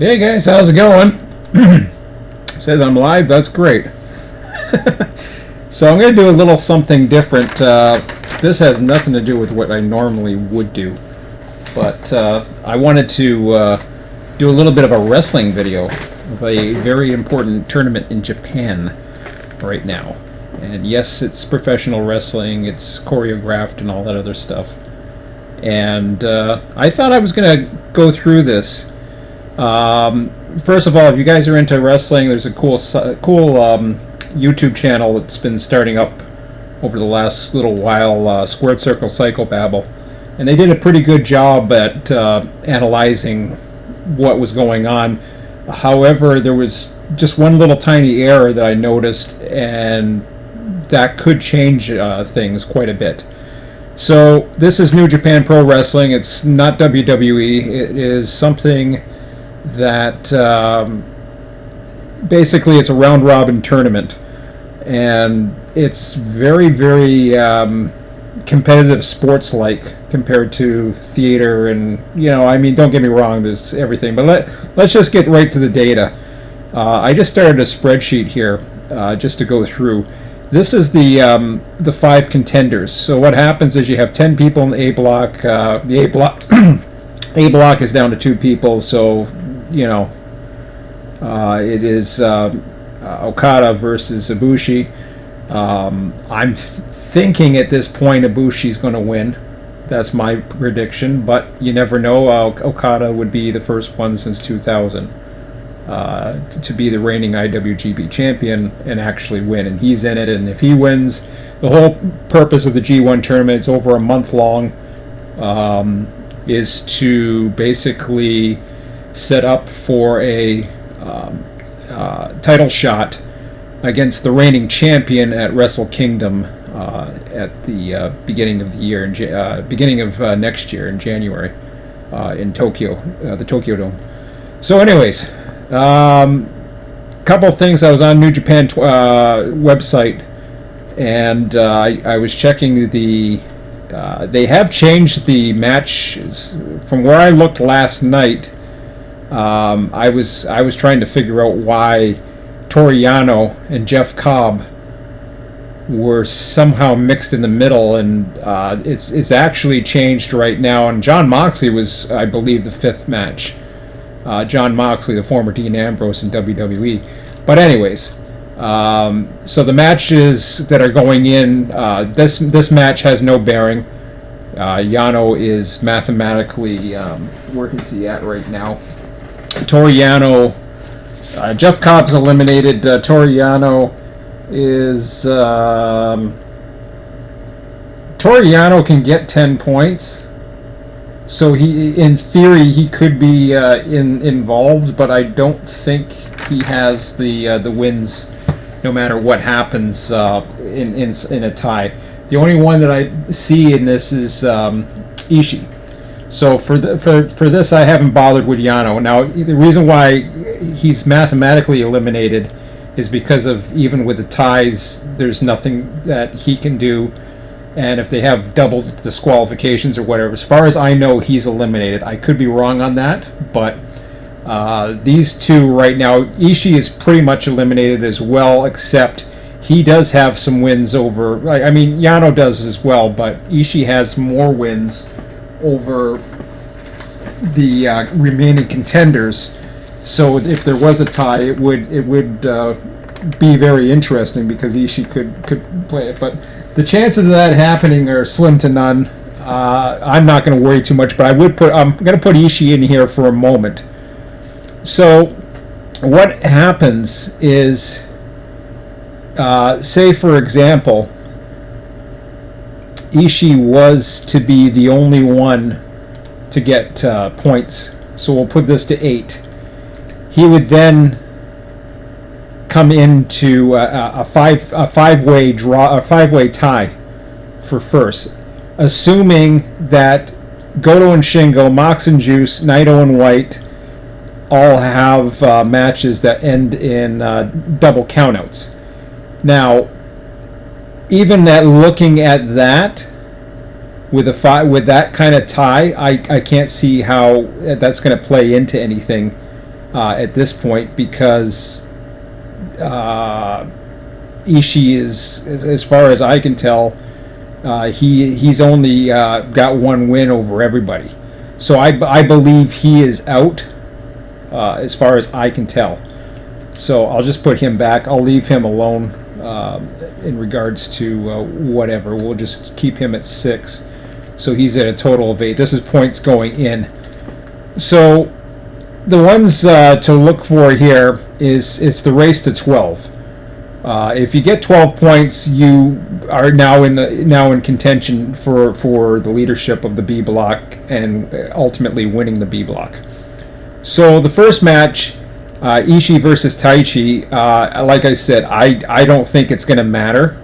Hey guys, how's it going? Says I'm live, that's great. So I'm going to do a little something different. This has nothing to do with what I normally would do, but I wanted to do a little bit of a wrestling video of a very important tournament in Japan right now. And yes, it's professional wrestling, it's choreographed and all that other stuff. And I thought I was going to go through this. First of all, if you guys are into wrestling, there's a cool YouTube channel that's been starting up over the last little while, Squared Circle Psychobabble, and they did a pretty good job at analyzing what was going on. However, there was just one little tiny error that I noticed, and that could change things quite a bit. So this is New Japan Pro Wrestling. It's not WWE. It is something that basically it's a round robin tournament, and it's very, very competitive sports like compared to theater. And I mean, don't get me wrong, there's everything, but let's just get right to the data. I just started a spreadsheet here just to go through. This is the 5 contenders. So what happens is you have 10 people in the A block. The A block A block is down to 2 people, so it is Okada versus Ibushi. I'm thinking at this point Ibushi's going to win. That's my prediction, but you never know. Okada would be the first one since 2000 to be the reigning IWGP champion and actually win, and he's in it. And if he wins, the whole purpose of the G1 tournament, it's over a month long, is to basically set up for a title shot against the reigning champion at Wrestle Kingdom at the beginning of the year, beginning of next year in January in Tokyo, the Tokyo Dome. So, anyways, couple of things. I was on New Japan website, and I was checking the. They have changed the matches from where I looked last night. I was trying to figure out why Toru Yano and Jeff Cobb were somehow mixed in the middle, and it's actually changed right now. And Jon Moxley was, I believe, the 5th match. Jon Moxley, the former Dean Ambrose in WWE. But anyways, so the matches that are going in, this match has no bearing. Yano is mathematically, where is he at right now? Toru Yano, Jeff Cobb's eliminated. Toru Yano is Toru Yano can get 10 points, so he, in theory, he could be involved, but I don't think he has the wins no matter what happens in a tie. The only one that I see in this is Ishii. So for this, I haven't bothered with Yano. Now, the reason why he's mathematically eliminated is because of, even with the ties, there's nothing that he can do. And if they have double disqualifications or whatever, as far as I know, he's eliminated. I could be wrong on that, but these two right now, Ishii is pretty much eliminated as well, except he does have some wins over, I mean, Yano does as well, but Ishii has more wins over the remaining contenders. So if there was a tie, it would be very interesting, because Ishii could play it. But the chances of that happening are slim to none. I'm not going to worry too much, but I'm going to put Ishii in here for a moment. So what happens is, say for example, Ishii was to be the only one to get points. So we'll put this to 8. He would then come into a five-way draw, a 5-way tie for first, assuming that Goto and Shingo, Mox and Juice, Naito and White all have matches that end in double countouts. Now, even that, looking at that with that kind of tie, I can't see how that's going to play into anything at this point, because Ishii is, as far as I can tell, he's only got one win over everybody. So I believe he is out, as far as I can tell. So I'll just put him back. I'll leave him alone in regards to whatever. We'll just keep him at 6. So he's at a total of 8. This is points going in. So the ones to look for here is it's the race to 12. If you get 12 points, you are now in contention for the leadership of the B block and ultimately winning the B block. So the first match, Ishii versus Taichi. Like I said, I don't think it's going to matter.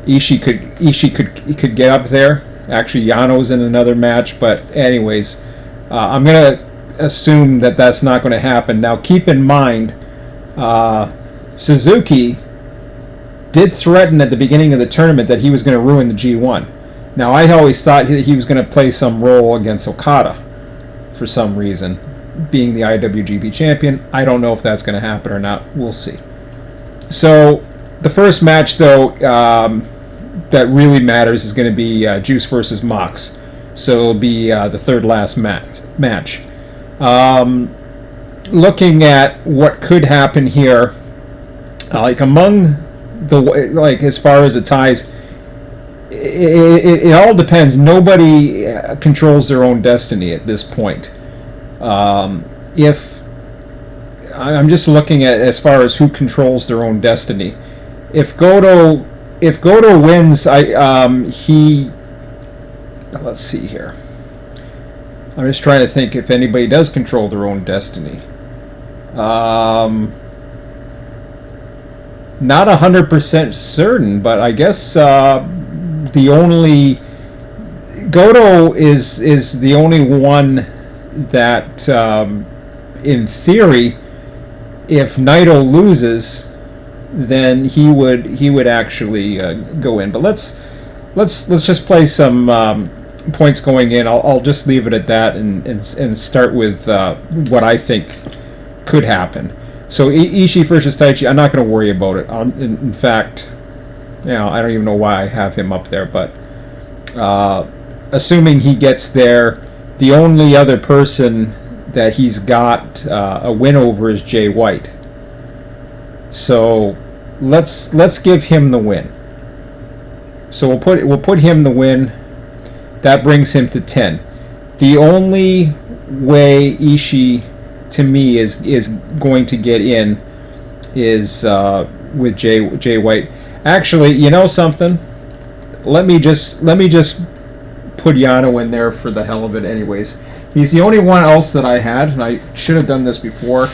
Ishii could get up there. Actually, Yano's in another match, but anyways, I'm going to assume that that's not going to happen. Now, keep in mind, Suzuki did threaten at the beginning of the tournament that he was going to ruin the G1. Now, I always thought he was going to play some role against Okada for some reason, being the IWGP champion. I don't know if that's going to happen or not. We'll see. So, the first match, though, that really matters is going to be Juice versus Mox. So, it'll be the third last match. Looking at what could happen here, among as far as the ties, it all depends. Nobody controls their own destiny at this point. If I'm just looking at as far as who controls their own destiny, if Goto wins, let's see here. I'm just trying to think if anybody does control their own destiny. Not 100% certain, but I guess the only Goto is the only one that, in theory, if Naito loses, then he would actually go in. But let's just play some points going in. I'll just leave it at that and start with what I think could happen. So Ishii versus Taichi, I'm not going to worry about it. In fact, I don't even know why I have him up there, but assuming he gets there, the only other person that he's got a win over is Jay White. So let's give him the win. So we'll put him the win. That brings him to 10. The only way Ishii, to me, is going to get in is with Jay White. Actually, you know something? Let me just put Yano in there for the hell of it anyways. He's the only one else that I had, and I should have done this before.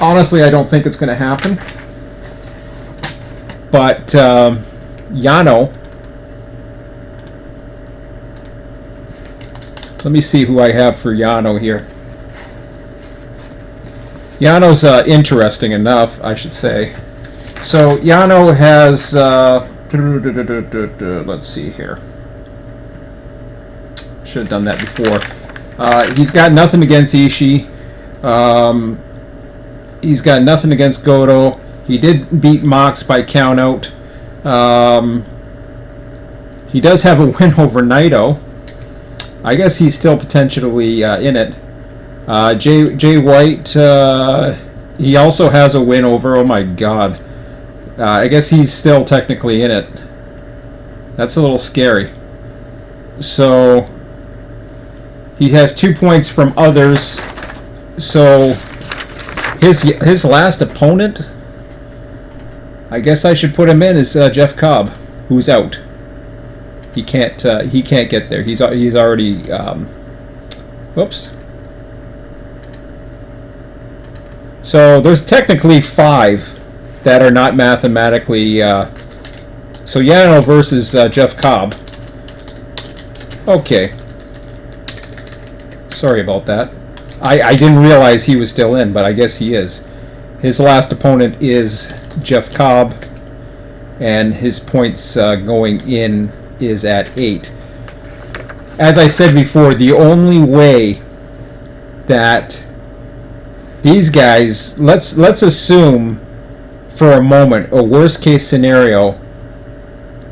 Honestly, I don't think it's going to happen. But Yano, let me see who I have for Yano here. Yano's interesting enough, I should say. So Yano has, let's see here. Should have done that before. He's got nothing against Ishii. He's got nothing against Goto. He did beat Mox by countout. He does have a win over Naito. I guess he's still potentially in it. Jay White, he also has a win over, oh my god. I guess he's still technically in it. That's a little scary. So, he has 2 points from others. So, his last opponent, I guess I should put him in, is Jeff Cobb, who's out. He can't get there. He's already, whoops. So there's technically 5 that are not mathematically. So Yano versus Jeff Cobb. Okay. Sorry about that. I didn't realize he was still in, but I guess he is. His last opponent is Jeff Cobb, and his points going in is at 8. As I said before, the only way that these guys, let's assume for a moment, a worst case scenario,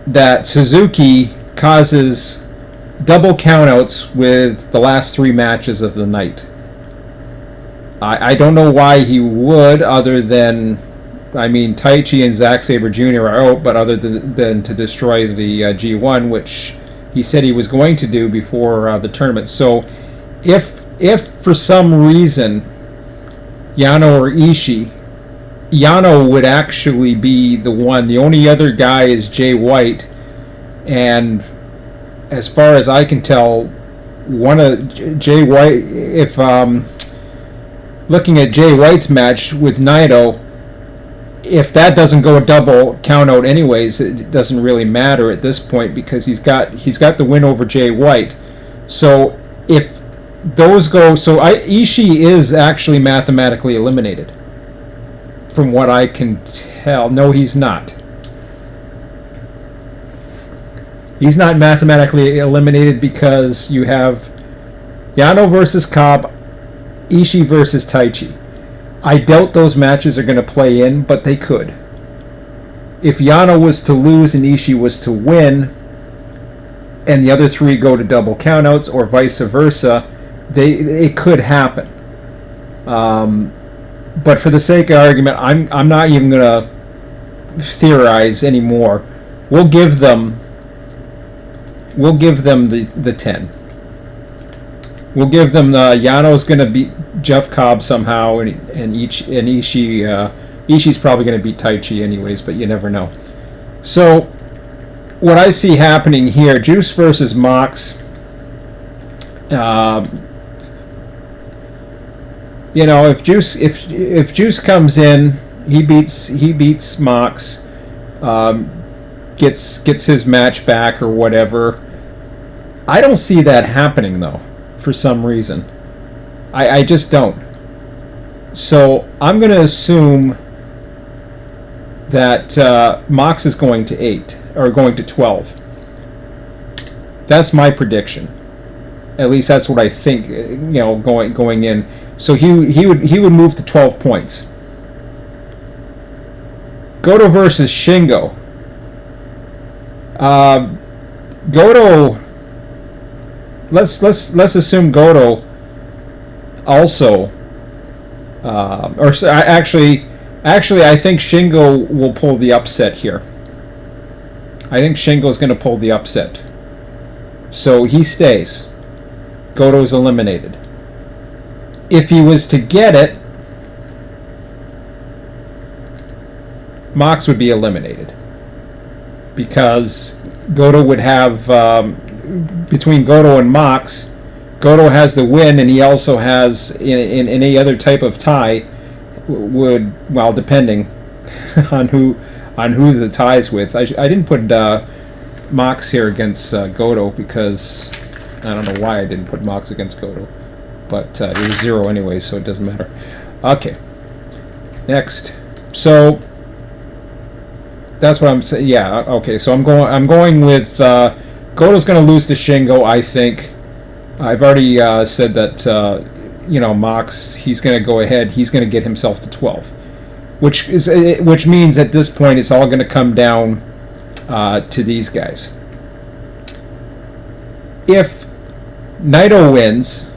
that Suzuki causes double countouts with the last 3 matches of the night. I don't know why he would, other than, I mean, Taichi and Zack Sabre Jr. are out, but other than to destroy the G1, which he said he was going to do before the tournament. So if for some reason Yano or Ishii, Yano would actually be the one. The only other guy is Jay White, and as far as I can tell, one of Jay White, if looking at Jay White's match with Naito, if that doesn't go a double count out anyways, it doesn't really matter at this point because he's got the win over Jay White. So if those go, Ishii is actually mathematically eliminated. From what I can tell, no, he's not. He's not mathematically eliminated because you have Yano versus Cobb, Ishii versus Taichi. I doubt those matches are going to play in, but they could. If Yano was to lose and Ishii was to win, and the other 3 go to double countouts, or vice versa, it could happen. But for the sake of argument, I'm not even going to theorize anymore. We'll give them the 10. We'll give them Yano's going to beat Jeff Cobb somehow, and Ishii's probably going to beat Taichi anyways, but you never know. So what I see happening here, Juice versus Mox. If Juice comes in, he beats Mox, gets his match back or whatever. I don't see that happening though, for some reason. I just don't. So I'm going to assume that Mox is going to 8 or going to 12. That's my prediction. At least that's what I think. Going in. So he would move to 12 points. Goto versus Shingo. Goto. Let's assume Goto also. Actually, I think Shingo will pull the upset here. I think Shingo's going to pull the upset. So he stays. Goto's eliminated. If he was to get it, Mox would be eliminated. Because Goto would have, between Goto and Mox, Goto has the win, and he also has, in any other type of tie, depending on who the tie's with. I didn't put Mox here against Goto because I don't know why I didn't put Mox against Goto, but it was 0 anyway, so it doesn't matter. Okay, next. So that's what I'm saying. Yeah. Okay. So I'm going with Goto's going to lose to Shingo. I think. I've already said that. Mox. He's going to go ahead. He's going to get himself to 12, which means at this point it's all going to come down to these guys. If Naito wins,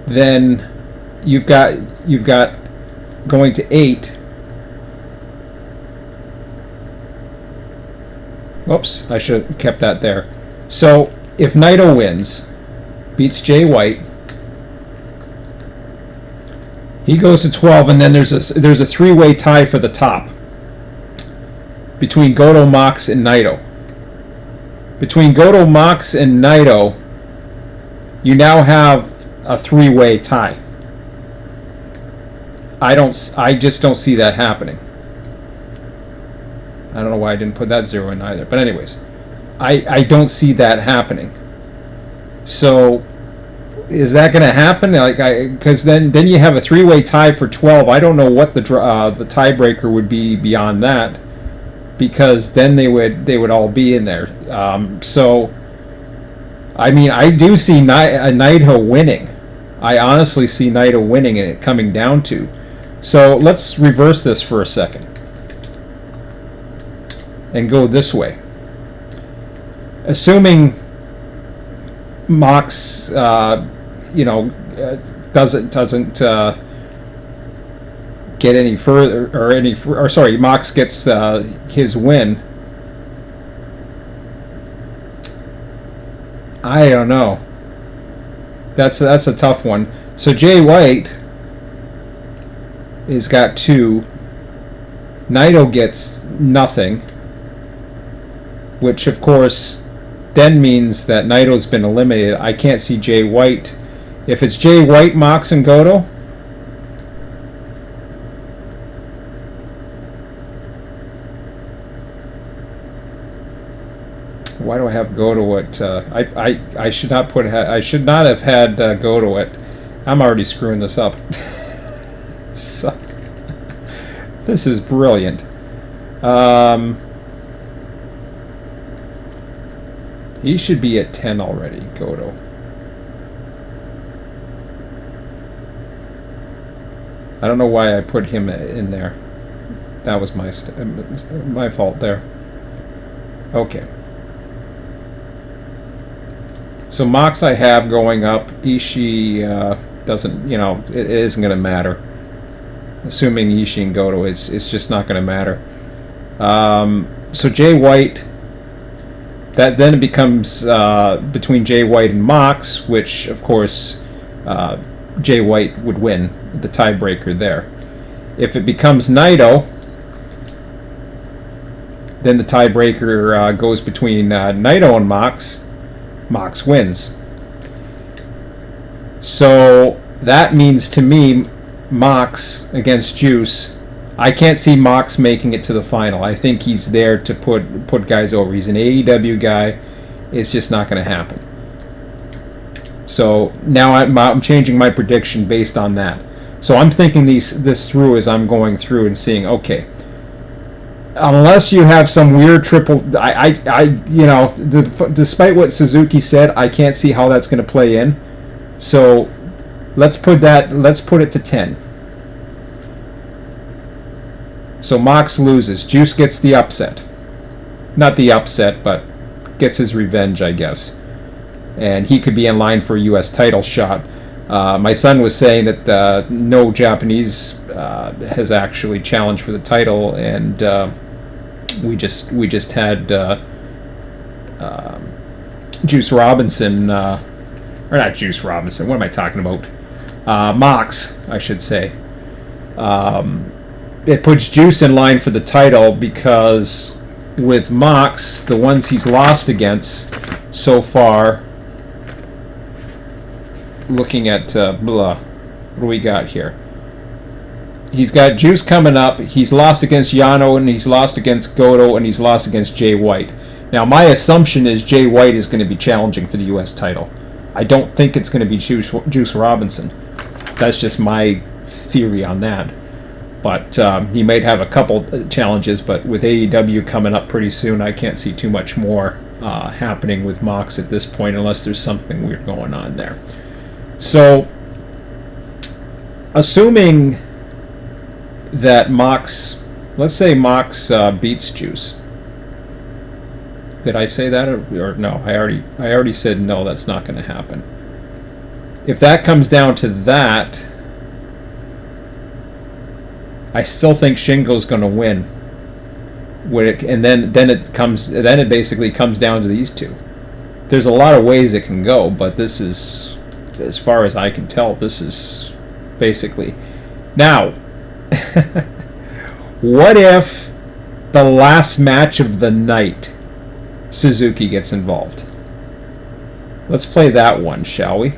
then you've got going to 8. Whoops, I should have kept that there. So if Naito wins, beats Jay White, he goes to 12, and then there's a 3-way tie for the top between Goto, Mox, and Naito. Between Goto, Mox, and Naito, you now have a 3-way tie. I just don't see that happening. I don't know why I didn't put that 0 in either. But anyways, I don't see that happening. So is that going to happen? Because then you have a 3-way tie for 12. I don't know what the tiebreaker would be beyond that, because then they would all be in there. So I mean, I do see Naito winning. I honestly see Naito winning and it coming down to. So let's reverse this for a second and go this way. Assuming Mox, doesn't get any further, or sorry, Mox gets his win. I don't know. That's a tough one. So Jay White has got 2. Naito gets nothing, which of course then means that Naito's been eliminated. I can't see Jay White. If it's Jay White, Mox, and Goto, why do I have Goto at? I should not put. I should not have had Goto at. I'm already screwing this up. So, this is brilliant. He should be at 10 already, Goto. I don't know why I put him in there. That was my fault there. Okay. So Mox I have going up. Ishii doesn't, it isn't going to matter. Assuming Ishii and Goto, it's just not going to matter. So Jay White, that then it becomes between Jay White and Mox, which of course Jay White would win the tiebreaker there. If it becomes Naito, then the tiebreaker goes between Naito and Mox. Mox wins. So that means to me Mox against Juice. I can't see Mox making it to the final. I think he's there to put guys over. He's an AEW guy. It's just not going to happen. So now I'm changing my prediction based on that. So I'm thinking this through as I'm going through and seeing, okay, unless you have some weird triple, despite what Suzuki said, I can't see how that's going to play in. So let's put it to 10. So Mox loses. Juice gets the upset. Not the upset, but gets his revenge, I guess. And he could be in line for a U.S. title shot. My son was saying that no Japanese has actually challenged for the title, and we just had Juice Robinson, or not Juice Robinson. What am I talking about? Mox, I should say. It puts Juice in line for the title because with Mox, the ones he's lost against so far. Looking at what do we got here? He's got Juice coming up. He's lost against Yano, and he's lost against Goto, and he's lost against Jay White. Now, my assumption is Jay White is going to be challenging for the U.S. title. I don't think it's going to be Juice Robinson. That's just my theory on that. But he might have a couple challenges, but with AEW coming up pretty soon, I can't see too much more happening with Mox at this point unless there's something weird going on there. So, assuming that Mox, let's say Mox beats Juice. Did I say that or no? I already said no. That's not going to happen. If that comes down to that, I still think Shingo's going to win. And then it basically comes down to these two. There's a lot of ways it can go, but this is, as far as I can tell, this is basically. Now, what if the last match of the night Suzuki gets involved? Let's play that one, shall we?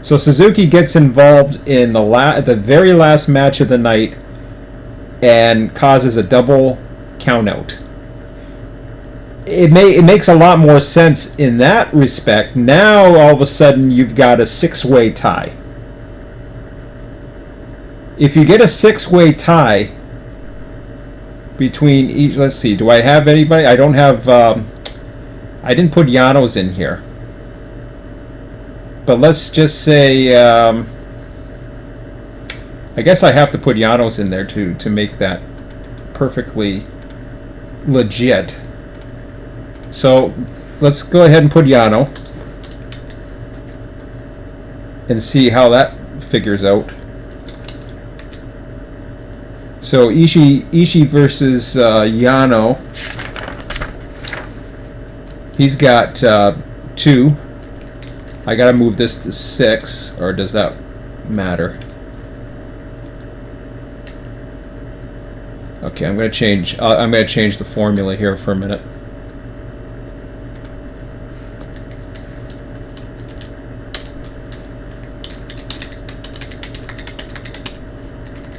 So Suzuki gets involved in the very last match of the night and causes a double countout. It makes a lot more sense in that respect. Now all of a sudden you've got a 6-way tie. If you get a 6-way tie between each, let's see, do I have anybody? I don't have. I didn't put Yano's in here. But let's just say, I guess I have to put Janos in there to make that perfectly legit. So let's go ahead and put Yano and see how that figures out. So Ishii versus Yano. He's got 2. I gotta move this to 6, or does that matter? Okay, I'm gonna change the formula here for a minute.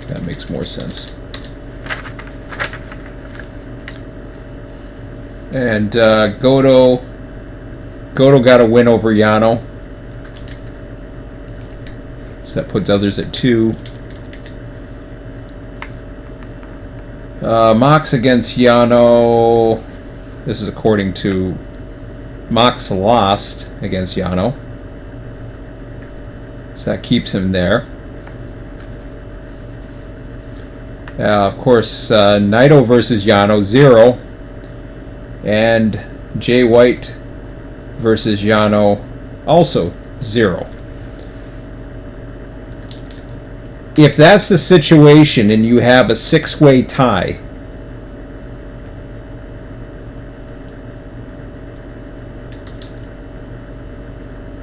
That makes more sense. And Goto got a win over Yano. So that puts others at 2. Mox against Yano. This is according to Mox lost against Yano. So that keeps him there. Of course, Naito versus Yano, 0. And Jay White versus Yano, also 0. If that's the situation and you have a 6-way tie,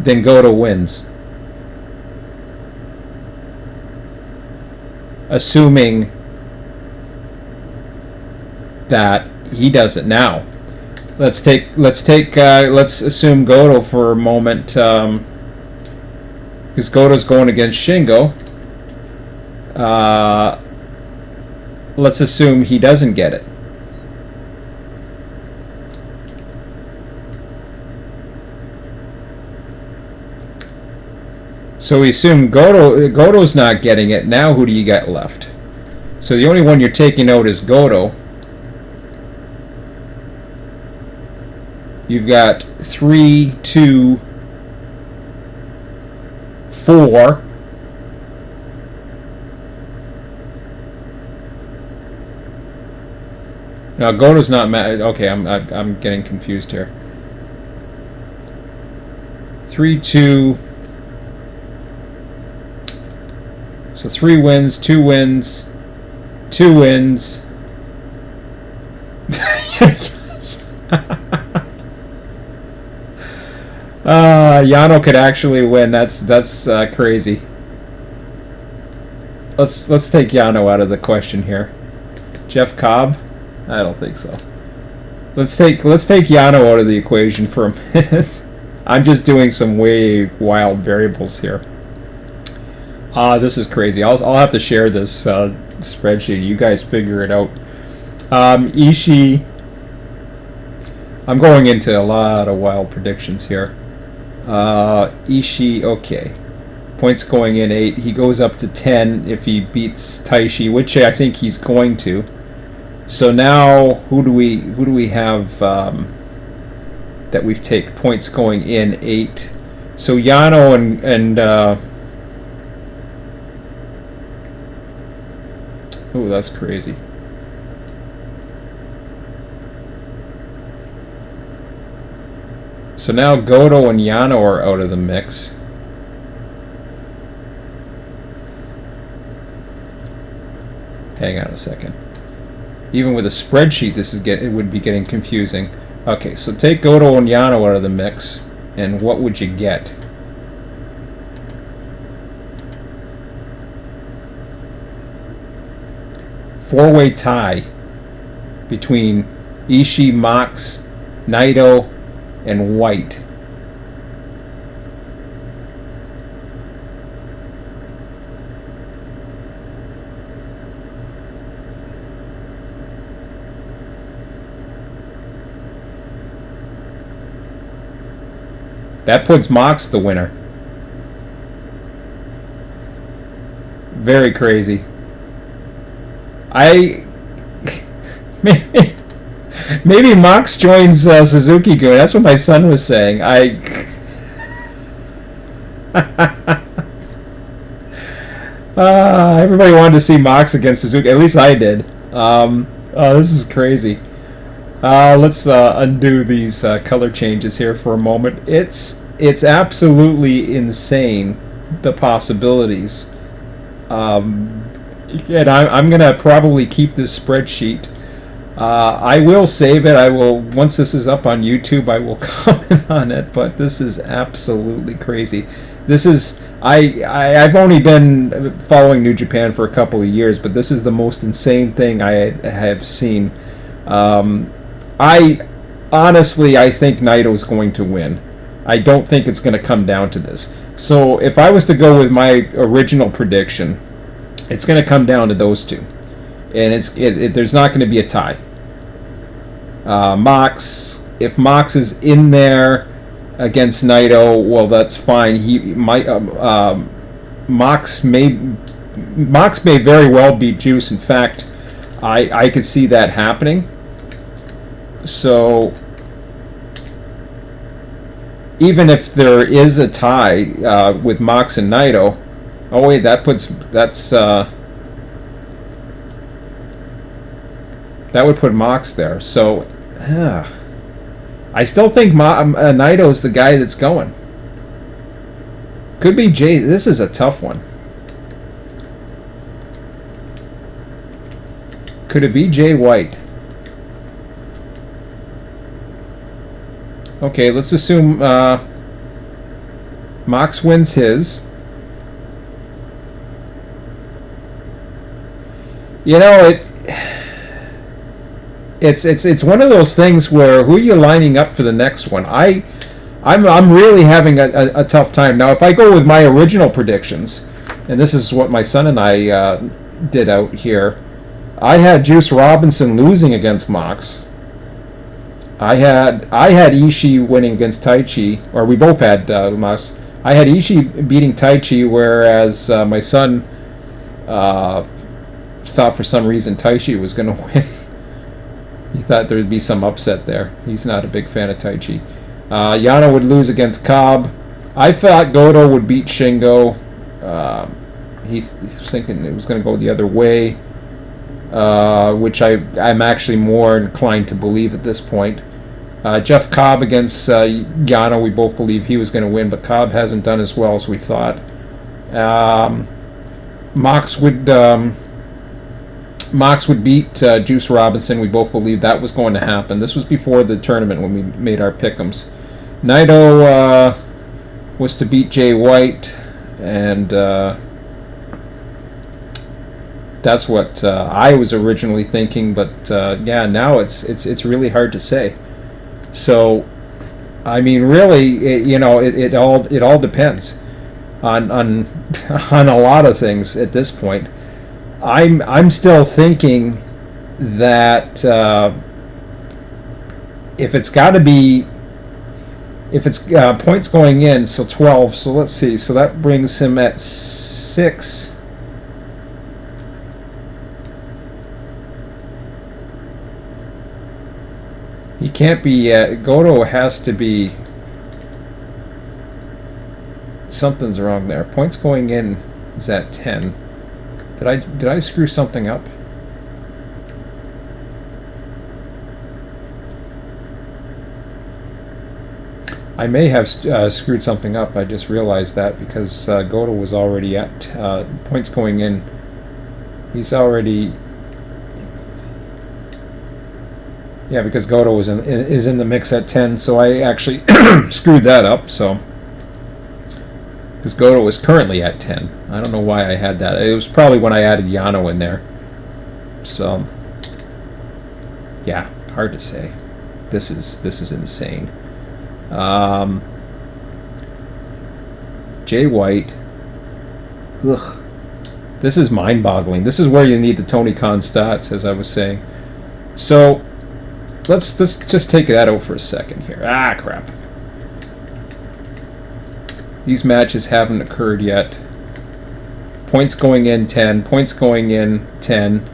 then Goto wins. Assuming that he does it now. Let's assume Goto for a moment, because Goto's going against Shingo. Let's assume he doesn't get it. So we assume Goto's not getting it. Now who do you got left? So the only one you're taking out is Goto. You've got 3, 2, 4. Now Goto's not mad. Okay, I'm getting confused here. 3, 2. So 3 wins, 2 wins, 2 wins. Yano could actually win. That's crazy. Let's take Yano out of the question here. Jeff Cobb? I don't think so. Let's take Yano out of the equation for a minute. I'm just doing some way wild variables here. This is crazy. I'll have to share this spreadsheet. You guys figure it out. Ishii. I'm going into a lot of wild predictions here. Ishii, okay. Points going in 8. He goes up to 10 if he beats Taishi, which I think he's going to. So now, who do we have that we've take points going in 8? So Yano and oh, that's crazy. So now Goto and Yano are out of the mix. Hang on a second. Even with a spreadsheet, it would be getting confusing. Okay, so take Goto and Yano out of the mix, and what would you get? Four-way tie between Ishii, Mox, Naito, and White. That puts Mox the winner. Very crazy. Maybe Mox joins Suzuki-gun. That's what my son was saying. Everybody wanted to see Mox against Suzuki. At least I did. Oh, this is crazy. Let's undo these color changes here for a moment. It's absolutely insane, the possibilities. And I'm gonna probably keep this spreadsheet. I will save it. I will, once this is up on YouTube, I will comment on it. But this is absolutely crazy. This is I've only been following New Japan for a couple of years, but this is the most insane thing I have seen. I honestly, I think Naito's going to win. I don't think it's going to come down to this. So if I was to go with my original prediction, it's going to come down to those two, and there's not going to be a tie. Mox, if Mox is in there against Naito, well, that's fine. Mox may very well beat Juice. In fact, I could see that happening. So even if there is a tie with Mox and Naito, oh wait, that would put Mox there. So I still think Naito's the guy that's going. Could be Jay. This is a tough one. Could it be Jay White? Okay, let's assume Mox wins his. You know, it's one of those things where who are you lining up for the next one? I'm really having a tough time now. If I go with my original predictions, and this is what my son and I did out here, I had Juice Robinson losing against Mox. I had Ishii winning against Taichi, or we both had Mox. I had Ishii beating Taichi, whereas my son thought for some reason Taichi was going to win. He thought there would be some upset there. He's not a big fan of Taichi. Yano would lose against Cobb. I thought Goto would beat Shingo. He was thinking it was going to go the other way, which I'm actually more inclined to believe at this point. Jeff Cobb against Yano, we both believe he was going to win, but Cobb hasn't done as well as we thought. Mox would beat Juice Robinson. We both believed that was going to happen. This was before the tournament when we made our pick'ems. Naito was to beat Jay White, and that's what I was originally thinking. But yeah, now it's really hard to say. So, I mean, really, it all depends on a lot of things at this point. I'm still thinking that if it's points going in, so 12. So let's see. So that brings him at 6. He can't be. Goto has to be. Something's wrong there. Points going in is at 10. Did I screw something up? I may have screwed something up. I just realized that because Goto was already at points going in. He's already. Yeah, because Goto is in the mix at 10, so I actually screwed that up. So. Because Goto is currently at 10. I don't know why I had that. It was probably when I added Yano in there. So, yeah, hard to say. This is insane. Jay White. Ugh. This is mind-boggling. This is where you need the Tony Khan stats, as I was saying. So, let's just take that out for a second here. Ah, crap. These matches haven't occurred yet. Points going in 10. Points going in 10.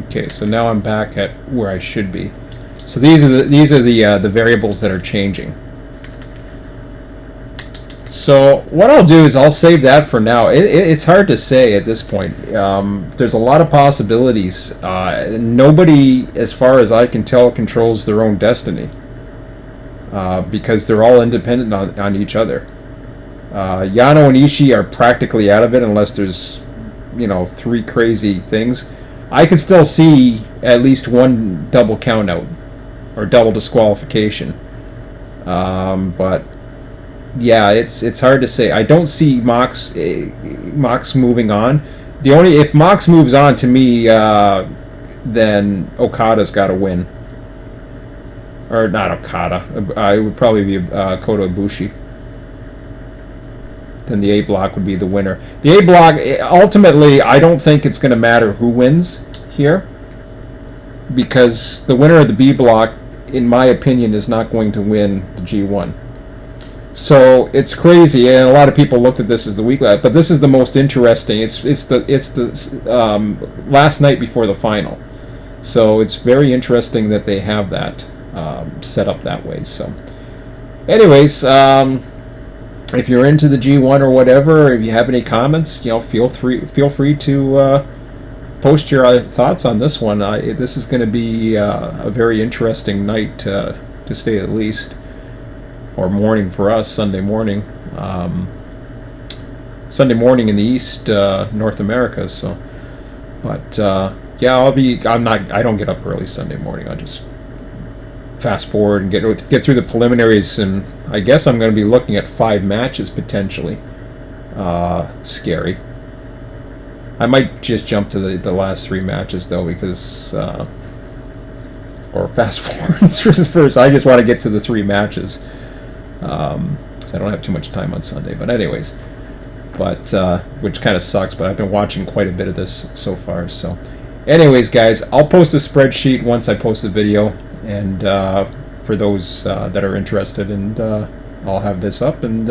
Okay, so now I'm back at where I should be. So these are the variables that are changing. So what I'll do is I'll save that for now. It's hard to say at this point. There's a lot of possibilities. Nobody, as far as I can tell, controls their own destiny because they're all independent on each other. Yano and Ishii are practically out of it unless there's, three crazy things. I can still see at least one double count out or double disqualification. But yeah, it's hard to say. I don't see Mox moving on. If Mox moves on, to me, then Okada's got to win. Or not Okada. It would probably be Kota Ibushi. Then the A block would be the winner. The A block, ultimately, I don't think it's going to matter who wins here, because the winner of the B block, in my opinion, is not going to win the G1. So it's crazy, and a lot of people looked at this as the week last, but this is the most interesting. It's the last night before the final, so it's very interesting that they have that set up that way. So, anyways, if you're into the G1 or whatever, or if you have any comments, feel free to post your thoughts on this one. This is going to be a very interesting night, to say the least. Or morning for us, Sunday morning. Sunday morning in the East, North America. So, but yeah, I don't get up early Sunday morning. I just fast forward and get through the preliminaries, and I guess I'm going to be looking at 5 matches potentially. Scary. I might just jump to the last 3 matches though, because or fast forward first. I just want to get to the 3 matches. Because I don't have too much time on Sunday. But anyways, which kind of sucks, but I've been watching quite a bit of this so far. So anyways, guys, I'll post a spreadsheet once I post the video, and for those that are interested, and I'll have this up. And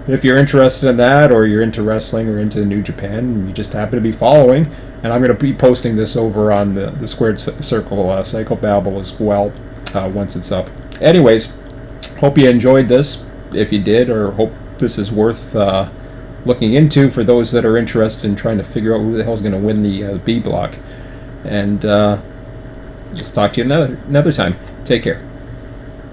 if you're interested in that, or you're into wrestling or into New Japan, and you just happen to be following, and I'm going to be posting this over on the Squared Circle Psychobabble as well once it's up. Anyways, hope you enjoyed this, if you did, or hope this is worth looking into for those that are interested in trying to figure out who the hell's going to win the B block. And just talk to you another time. Take care.